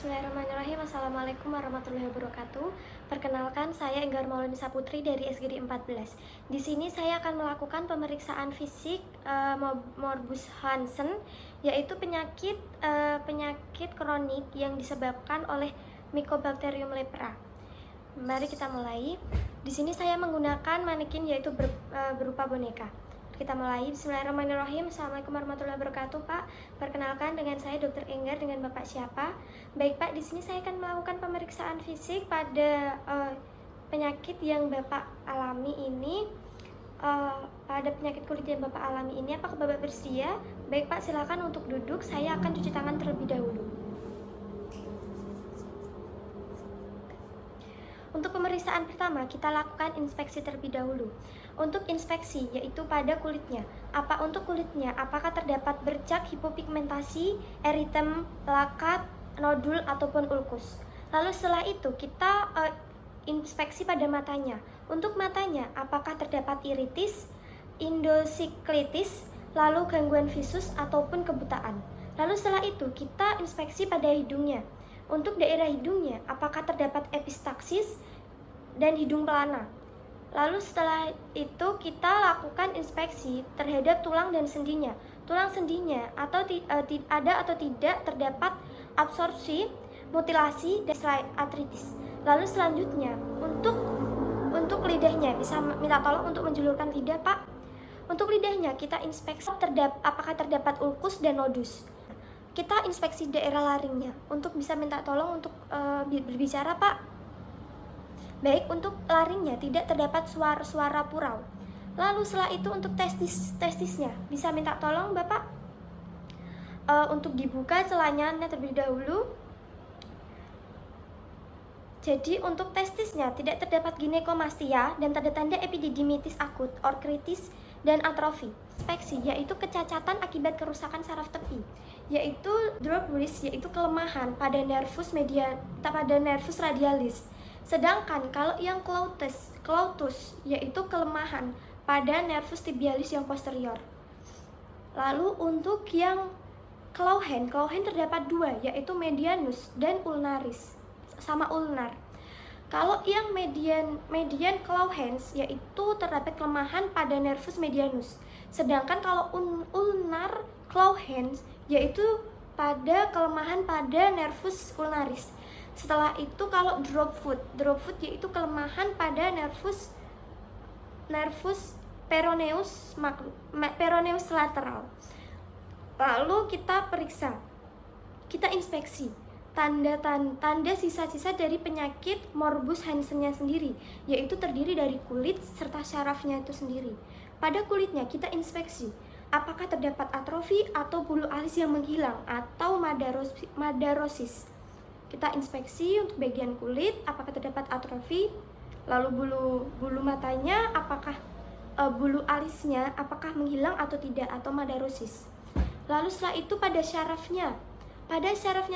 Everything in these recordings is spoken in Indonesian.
Bismillahirrahmanirrahim. Assalamualaikum warahmatullahi wabarakatuh. Perkenalkan, saya Enggar Maulana Putri dari SGD 14. Di sini saya akan melakukan pemeriksaan fisik morbus Hansen, yaitu penyakit kronik yang disebabkan oleh Mycobacterium lepra. Mari kita mulai. Di sini saya menggunakan manekin yaitu berupa boneka. Kita mulai. Bismillahirrahmanirrahim. Assalamualaikum warahmatullahi wabarakatuh, Pak. Perkenalkan, dengan saya Dr. Enggar. Dengan Bapak siapa? Baik, Pak. Di sini saya akan melakukan pemeriksaan fisik pada penyakit yang Bapak alami ini. Pada penyakit kulit yang Bapak alami ini, apakah Bapak bersedia? Baik, Pak. Silakan untuk duduk. Saya akan cuci tangan terlebih dahulu. Untuk pemeriksaan pertama, kita lakukan inspeksi terlebih dahulu. Untuk inspeksi, yaitu pada kulitnya. Untuk kulitnya, apakah terdapat bercak, hipopigmentasi, eritem, lakat, nodul, ataupun ulkus. Lalu setelah itu, kita inspeksi pada matanya. Untuk matanya, apakah terdapat iritis, endosiklitis, lalu gangguan visus, ataupun kebutaan. Lalu setelah itu, kita inspeksi pada hidungnya. Untuk daerah hidungnya, apakah terdapat epistaksis dan hidung pelana. Lalu setelah itu kita lakukan inspeksi terhadap tulang dan sendinya. Tulang sendinya ada atau tidak terdapat absorpsi, mutilasi, dan artritis. Lalu selanjutnya untuk lidahnya, bisa minta tolong untuk menjulurkan lidah, Pak. Untuk lidahnya kita inspeksi apakah terdapat ulkus dan nodus. Kita inspeksi daerah laringnya. Untuk bisa minta tolong untuk berbicara, Pak. Baik, untuk laringnya tidak terdapat suara purau. Lalu setelah itu untuk testisnya, bisa minta tolong Bapak untuk dibuka celahnya terlebih dahulu. Jadi untuk testisnya tidak terdapat ginekomastia dan tanda-tanda epididymitis akut, orkritis, dan atrofi. Inspeksi yaitu kecacatan akibat kerusakan saraf tepi, yaitu drop wrist, yaitu kelemahan pada nervus radialis. Sedangkan kalau yang cautus yaitu kelemahan pada nervus tibialis yang posterior. Lalu untuk yang Clauhen terdapat dua, yaitu medianus dan ulnaris sama ulnar. Kalau yang median Clauhens yaitu terdapat kelemahan pada nervus medianus. Sedangkan kalau ulnar Clauhens yaitu pada kelemahan pada nervus ulnaris. Setelah itu kalau drop foot yaitu kelemahan pada nervus peroneus lateral. Lalu kita periksa, kita inspeksi tanda sisa-sisa dari penyakit morbus Hansen-nya sendiri, yaitu terdiri dari kulit serta syarafnya itu sendiri. Pada kulitnya kita inspeksi apakah terdapat atrofi atau bulu alis yang menghilang atau madarosis. Kita inspeksi untuk bagian kulit apakah terdapat atrofi, lalu bulu matanya apakah bulu alisnya apakah menghilang atau tidak, atau madarosis. Lalu setelah itu pada syarafnya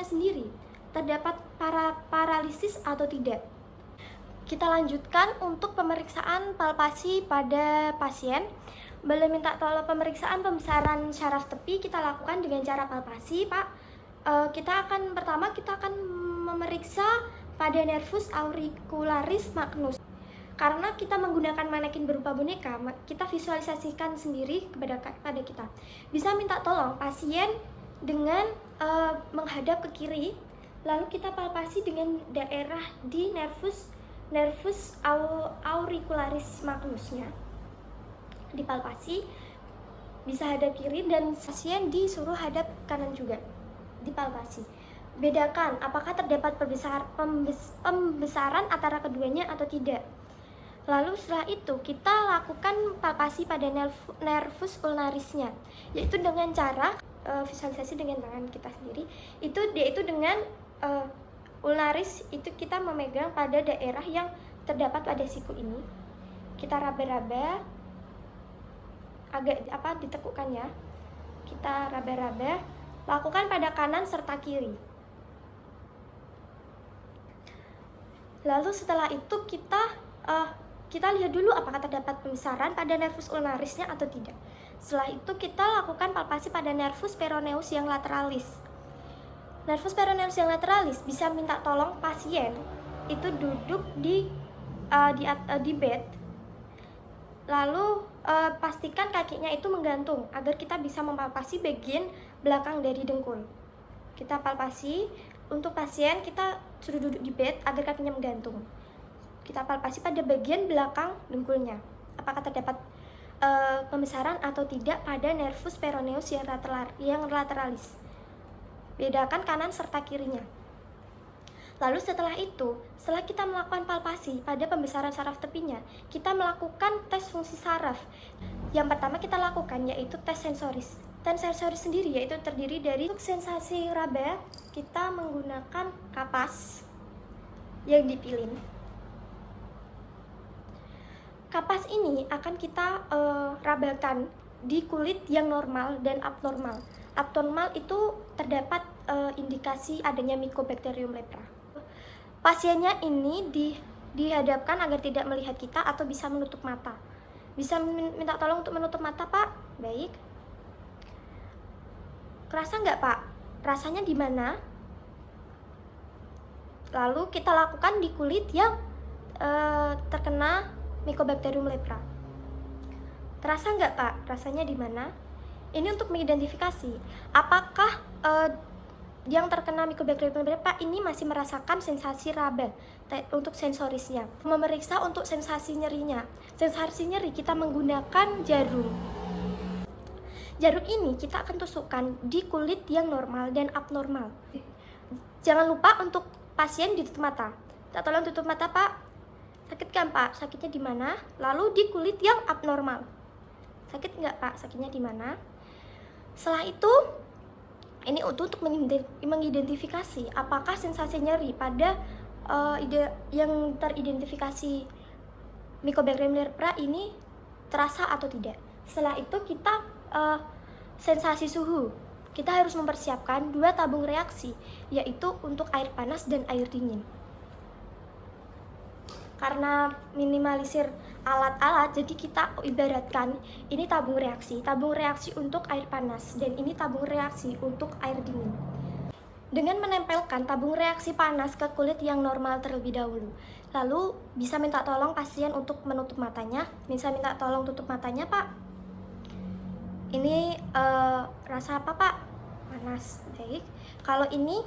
sendiri terdapat paralisis atau tidak. Kita lanjutkan untuk pemeriksaan palpasi pada pasien. Boleh minta tolong pemeriksaan pembesaran syaraf tepi kita lakukan dengan cara palpasi, Pak. Kita akan memeriksa pada nervus auricularis magnus. Karena kita menggunakan manekin berupa boneka, kita visualisasikan sendiri kepada kita. Bisa minta tolong pasien dengan menghadap ke kiri, lalu kita palpasi dengan daerah di nervus auricularis magnusnya. Dipalpasi, bisa hadap kiri, dan pasien disuruh hadap kanan juga. Dipalpasi. Bedakan apakah terdapat pembesaran antara keduanya atau tidak. Lalu setelah itu kita lakukan palpasi pada nervus ulnarisnya, yaitu dengan cara visualisasi dengan tangan kita sendiri. Yaitu dengan ulnaris itu kita memegang pada daerah yang terdapat pada siku ini. Kita raba-raba agak ditekukkan ya. Kita raba-raba, lakukan pada kanan serta kiri. Lalu setelah itu kita lihat dulu apakah terdapat pembesaran pada nervus ulnarisnya atau tidak. Setelah itu kita lakukan palpasi pada nervus peroneus yang lateralis. Nervus peroneus yang lateralis bisa minta tolong pasien itu duduk di bed, lalu pastikan kakinya itu menggantung agar kita bisa mempalpasi bagian belakang dari dengkul. Kita palpasi untuk pasien, kita suruh duduk di bed agar kakinya menggantung. Kita palpasi pada bagian belakang dengkulnya, apakah terdapat pembesaran atau tidak pada nervus peroneus yang lateralis. Bedakan kanan serta kirinya. Lalu setelah kita melakukan palpasi pada pembesaran saraf tepinya, kita melakukan tes fungsi saraf. Yang pertama kita lakukan yaitu tes sensoris. Tes sensoris sendiri yaitu terdiri dari untuk sensasi raba, kita menggunakan kapas yang dipilin. Kapas ini akan kita rabakan di kulit yang normal dan abnormal. Abnormal itu terdapat indikasi adanya Mycobacterium lepra. Pasiennya ini dihadapkan agar tidak melihat kita atau bisa menutup mata. Bisa minta tolong untuk menutup mata, Pak? Baik. Kerasa nggak, Pak? Rasanya di mana? Lalu kita lakukan di kulit yang terkena Mycobacterium lepra. Terasa nggak, Pak? Rasanya di mana? Ini untuk mengidentifikasi apakah yang terkena Mycobacterium lepra ini masih merasakan sensasi raba untuk sensorisnya. Memeriksa untuk sensasi nyerinya. Sensasi nyeri kita menggunakan jarum. Jarum ini kita akan tusukkan di kulit yang normal dan abnormal. Jangan lupa untuk pasien ditutup mata. Kita tolong tutup mata, Pak. Sakit kan, Pak? Sakitnya di mana? Lalu di kulit yang abnormal. Sakit nggak, Pak? Sakitnya di mana? Setelah itu, ini untuk mengidentifikasi apakah sensasi nyeri pada yang teridentifikasi Mycobacterium lepra ini terasa atau tidak. Setelah itu kita sensasi suhu. Kita harus mempersiapkan 2 tabung reaksi, yaitu untuk air panas dan air dingin. Karena minimalisir alat-alat, jadi kita ibaratkan ini tabung reaksi untuk air panas, dan ini tabung reaksi untuk air dingin. Dengan menempelkan tabung reaksi panas ke kulit yang normal terlebih dahulu, lalu bisa minta tolong pasien untuk menutup matanya. Bisa minta tolong tutup matanya, Pak. Ini rasa apa, Pak? Panas. Baik. Kalau ini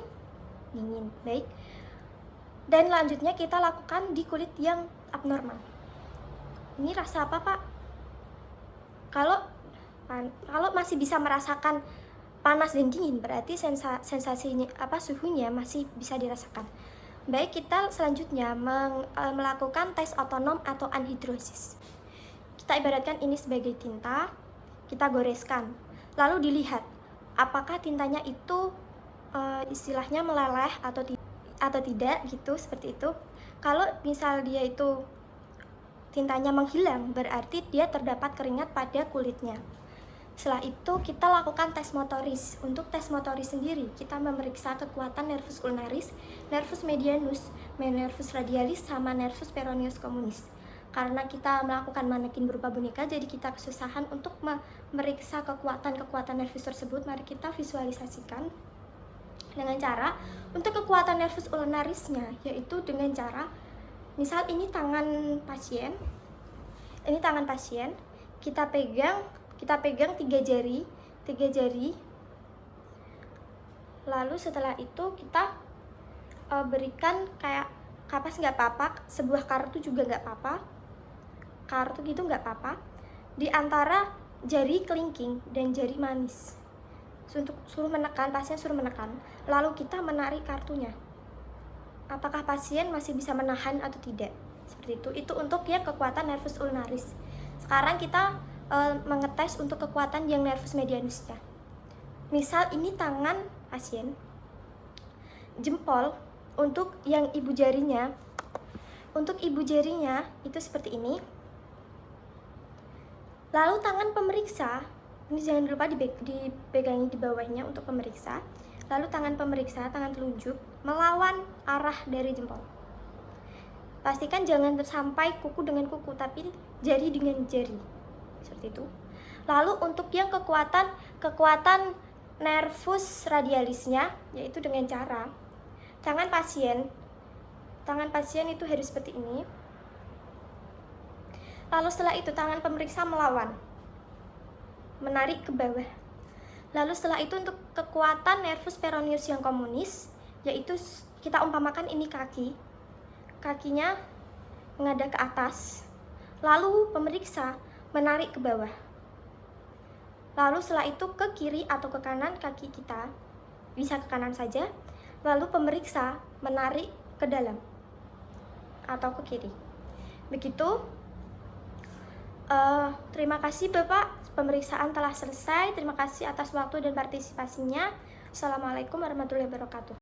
dingin. Baik. Dan lanjutnya kita lakukan di kulit yang abnormal. Ini rasa apa, Pak? Kalau masih bisa merasakan panas dan dingin, berarti sensasinya suhunya masih bisa dirasakan. Baik, kita selanjutnya melakukan tes otonom atau anhidrosis. Kita ibaratkan ini sebagai tinta, kita goreskan. Lalu dilihat apakah tintanya itu istilahnya meleleh atau tidak gitu, seperti itu. Kalau misal dia itu tintanya menghilang, berarti dia terdapat keringat pada kulitnya. Setelah itu kita lakukan tes motoris. Untuk tes motoris sendiri, kita memeriksa kekuatan nervus ulnaris, nervus medianus, nervus radialis, sama nervus peroneus communis. Karena kita melakukan manekin berupa boneka, jadi kita kesusahan untuk memeriksa kekuatan nervus tersebut. Mari kita visualisasikan dengan cara untuk kekuatan nervus ulnarisnya, yaitu dengan cara misal ini tangan pasien, kita pegang 3 jari, lalu setelah itu kita berikan kayak kapas nggak apa-apa, sebuah kartu juga nggak apa-apa, kartu gitu nggak apa-apa, di antara jari kelingking dan jari manis. Untuk pasien suruh menekan, lalu kita menarik kartunya. Apakah pasien masih bisa menahan atau tidak? Seperti itu untuk ya kekuatan nervus ulnaris. Sekarang kita mengetes untuk kekuatan yang nervus medianusnya. Misal ini tangan pasien, jempol untuk yang ibu jarinya. Untuk ibu jarinya itu seperti ini. Lalu tangan pemeriksa, ini jangan lupa dipegangi di bawahnya untuk pemeriksa. Lalu tangan pemeriksa, tangan telunjuk, melawan arah dari jempol. Pastikan jangan sampai kuku dengan kuku, tapi jari dengan jari. Seperti itu. Lalu untuk yang kekuatan nervus radialisnya, yaitu dengan cara tangan pasien itu harus seperti ini. Lalu setelah itu tangan pemeriksa melawan, menarik ke bawah. Lalu setelah itu untuk kekuatan nervus peroneus yang komunis, yaitu kita umpamakan ini kakinya menghadap ke atas, lalu pemeriksa menarik ke bawah. Lalu setelah itu ke kiri atau ke kanan kaki kita, bisa ke kanan saja. Lalu pemeriksa menarik ke dalam atau ke kiri. Begitu. Terima kasih Bapak, pemeriksaan telah selesai. Terima kasih atas waktu dan partisipasinya. Assalamualaikum warahmatullahi wabarakatuh.